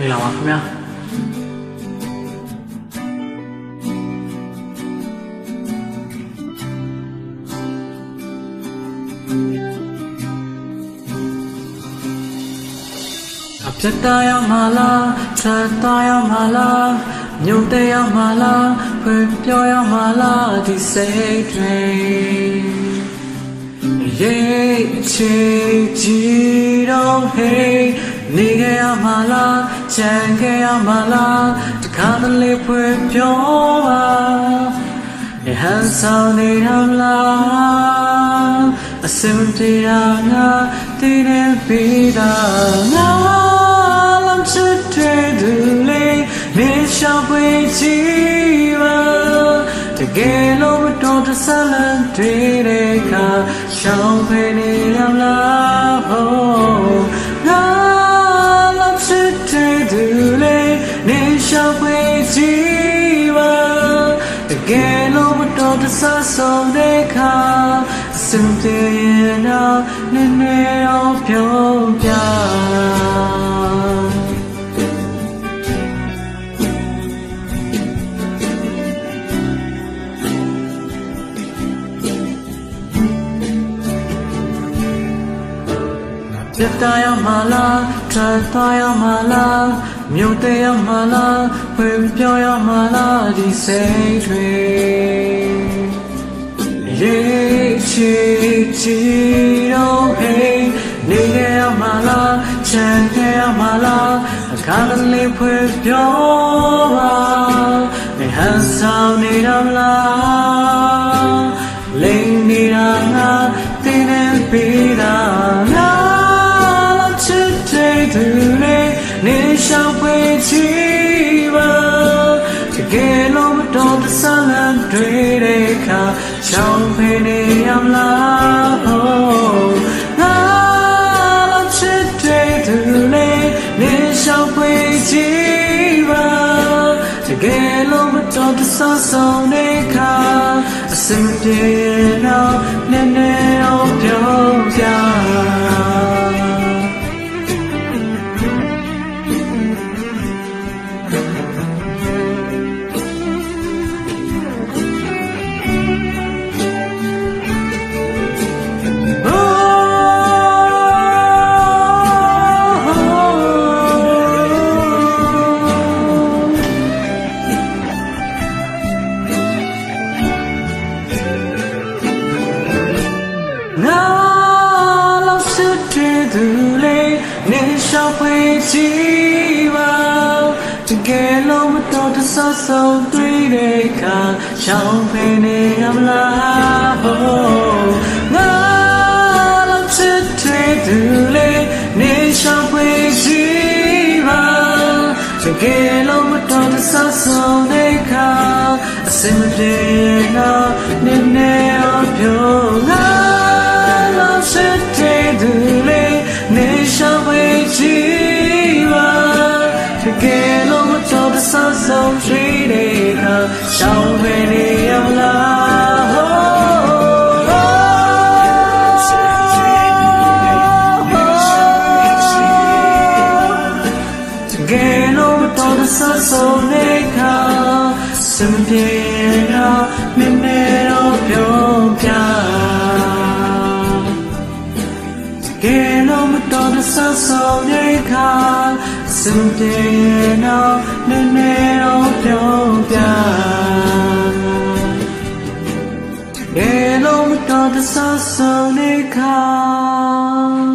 င်္ဂလာပါခင်ဗျာပြတ်သားရမလားထွက်သားရမလားညုံတဲ့ရမလားဖွင့်ပြောရမလားဒီစိတ်တွေရဲ့ချေကြည်တော့ဟေးနေခဲ့ရမလားကြံခဲ့ရမလားတခါတလေဖွင့်ပြောပါဟန်ဆောင်နေရမလားအစင်ပြေတာငါတည်နေပြီလားငါနေရှာပွေချီပါတကယ်လို့မတော်တဆလန်တွေတဲ့ခါရှောင်းဖယ်နေရမလားဟောငါလောက်ချစ်တဲ့သူလေးနေရှာပွေချီပါတကယ်လို့မတော်တဆဆုံးတဲ့ခါစင်ပြေတော့နည်းနည်းတော့ပြောပြပြတ်သားရမလားထွက်သွားရမလားမြုပ်တဲ့ရမလားဖွင့်ပြောရမလားဒီစိတ်တွေရေးချီချီတော့ဟေးနေခဲ့ရမလားချန်ခဲ့ရမလားအခါလေးဖွင့်ပြောပါနေဟန်ဆောင်နေရမလားလိမ့်နေတာငါတင်းနေပြီလားသူလေးနေရှောင်ပွေချီပါတကယ်လို့မတော်တဆလန်တွေတဲ့ခါရှောင်ဖယ်နေရမလားဟောငါလောက်ချစ်တဲ့သူလေးနေရှောင်ပွေချီပါတကယ်လို့မတော်တဆဆုံးတဲ့ခါအစင်ပြေတော့နည်းနည်းတော့ပြောပြသူလေးနေရှောင်ဖွေချီပါတကယ်လို့မတော်တဆဆုံးတွေ့တဲ့အခါရှောင်ဖယ်နေရမလားဟောငါလောက်ချစ်တဲ့သူလေးနေရှောင်ဖွေချီပါတကယ်လို့မတော်တဆဆုံးတဲ့အခါအစင်မပြေတော့နည်းနည်းတော့ပြောငါလောက်ချစ်တဲ့သူလေးနေရှောင်ဖွေချီပါတကယ်လို့မတော်တဆဆုံးတွေ့တဲ့အခါရှောင်ဖယ်နေရမလားဟောတကယ်လို့မတော်တဆဆုံးတဲ့အခါစင်ပြေတော့မင်းနဲ့တော့ပြောပြကယ်လို့မတော်တဆဆုံးတဲ့အခါစင်ပြေတော့နည်းနည်းတော့ပြောပြကယ်လို့မတော်တဆဆုံးတဲ့အခါ